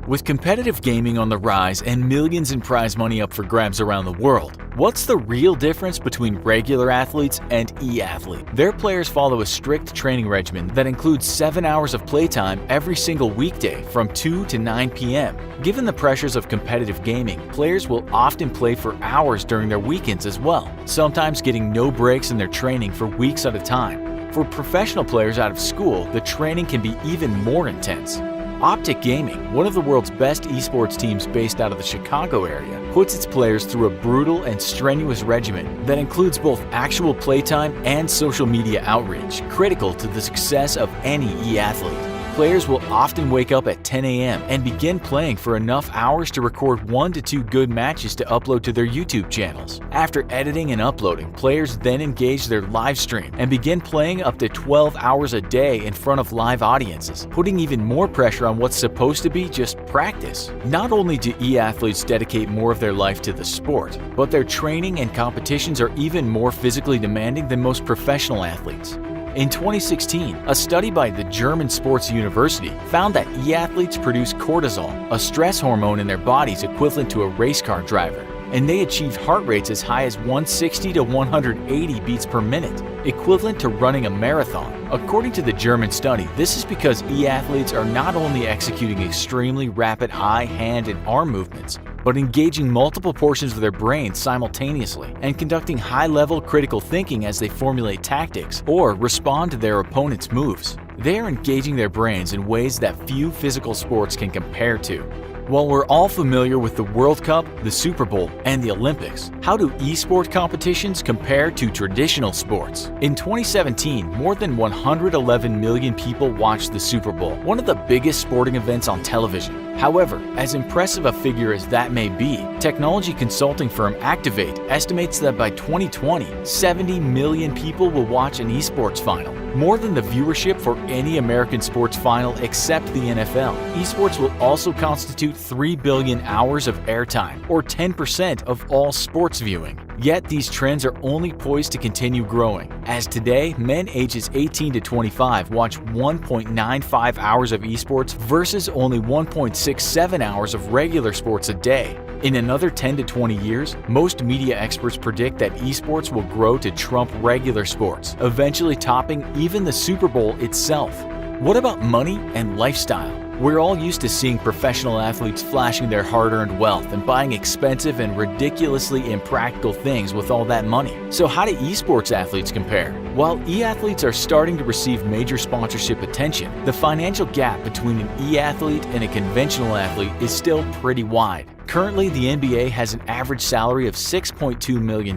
With competitive gaming on the rise and millions in prize money up for grabs around the world, what's the real difference between regular athletes and e-athletes? Their players follow a strict training regimen that includes 7 hours of playtime every single weekday from 2 to 9 p.m. Given the pressures of competitive gaming, players will often play for hours during their weekends as well, sometimes getting no breaks in their training for weeks at a time. For professional players out of school, the training can be even more intense. Optic Gaming, one of the world's best esports teams based out of the Chicago area, puts its players through a brutal and strenuous regimen that includes both actual playtime and social media outreach, critical to the success of any e-athlete. Players will often wake up at 10 a.m. and begin playing for enough hours to record 1 to 2 good matches to upload to their YouTube channels. After editing and uploading, players then engage their live stream and begin playing up to 12 hours a day in front of live audiences, putting even more pressure on what's supposed to be just practice. Not only do e-athletes dedicate more of their life to the sport, but their training and competitions are even more physically demanding than most professional athletes. In 2016, a study by the German Sports University found that e-athletes produce cortisol, a stress hormone in their bodies equivalent to a race car driver, and they achieved heart rates as high as 160 to 180 beats per minute, equivalent to running a marathon. According to the German study, this is because e-athletes are not only executing extremely rapid eye, hand, and arm movements, but engaging multiple portions of their brain simultaneously and conducting high-level critical thinking as they formulate tactics or respond to their opponent's moves. They are engaging their brains in ways that few physical sports can compare to. While we're all familiar with the World Cup, the Super Bowl, and the Olympics, how do esport competitions compare to traditional sports? In 2017, more than 111 million people watched the Super Bowl, one of the biggest sporting events on television. However, as impressive a figure as that may be, technology consulting firm Activate estimates that by 2020, 70 million people will watch an esports final, more than the viewership for any American sports final except the NFL. Esports will also constitute 3 billion hours of airtime, or 10% of all sports viewing. Yet these trends are only poised to continue growing, as today, men ages 18 to 25 watch 1.95 hours of esports versus only 1.67 hours of regular sports a day. In another 10 to 20 years, most media experts predict that esports will grow to trump regular sports, eventually topping even the Super Bowl itself. What about money and lifestyle? We're all used to seeing professional athletes flashing their hard-earned wealth and buying expensive and ridiculously impractical things with all that money. So how do esports athletes compare? While e-athletes are starting to receive major sponsorship attention, the financial gap between an e-athlete and a conventional athlete is still pretty wide. Currently, the NBA has an average salary of $6.2 million,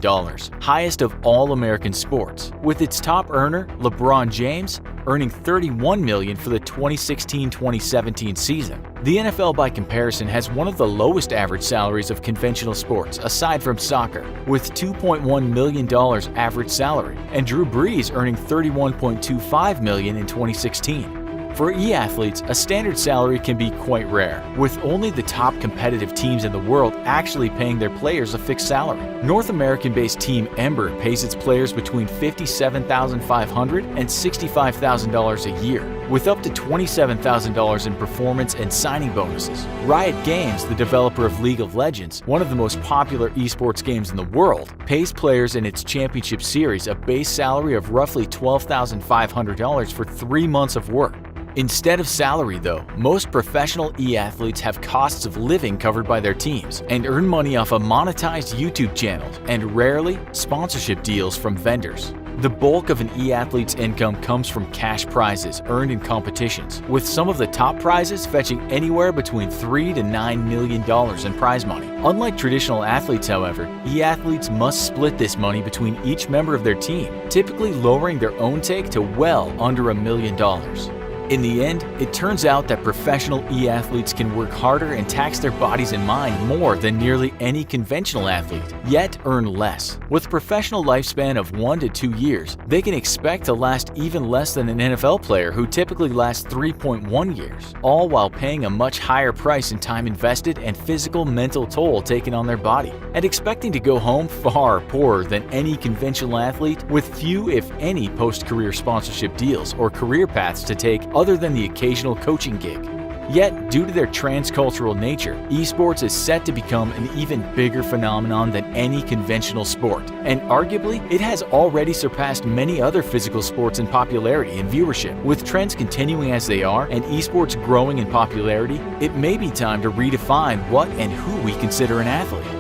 highest of all American sports, with its top earner, LeBron James, earning $31 million for the 2016-2017 season. The NFL, by comparison, has one of the lowest average salaries of conventional sports, aside from soccer, with $2.1 million average salary, and Drew Brees earning $31.25 million in 2016. For e-athletes, a standard salary can be quite rare, with only the top competitive teams in the world actually paying their players a fixed salary. North American-based team Ember pays its players between $57,500 and $65,000 a year, with up to $27,000 in performance and signing bonuses. Riot Games, the developer of League of Legends, one of the most popular esports games in the world, pays players in its championship series a base salary of roughly $12,500 for 3 months of work. Instead of salary though, most professional e-athletes have costs of living covered by their teams and earn money off of monetized YouTube channels and rarely sponsorship deals from vendors. The bulk of an e-athlete's income comes from cash prizes earned in competitions, with some of the top prizes fetching anywhere between $3 to $9 million in prize money. Unlike traditional athletes, however, e-athletes must split this money between each member of their team, typically lowering their own take to well under $1 million. In the end, it turns out that professional e-athletes can work harder and tax their bodies and mind more than nearly any conventional athlete, yet earn less. With a professional lifespan of 1 to 2 years, they can expect to last even less than an NFL player who typically lasts 3.1 years, all while paying a much higher price in time invested and physical mental toll taken on their body, and expecting to go home far poorer than any conventional athlete with few, if any, post-career sponsorship deals or career paths to take other than the occasional coaching gig. Yet, due to their transcultural nature, esports is set to become an even bigger phenomenon than any conventional sport, and arguably, it has already surpassed many other physical sports in popularity and viewership. With trends continuing as they are and esports growing in popularity, it may be time to redefine what and who we consider an athlete.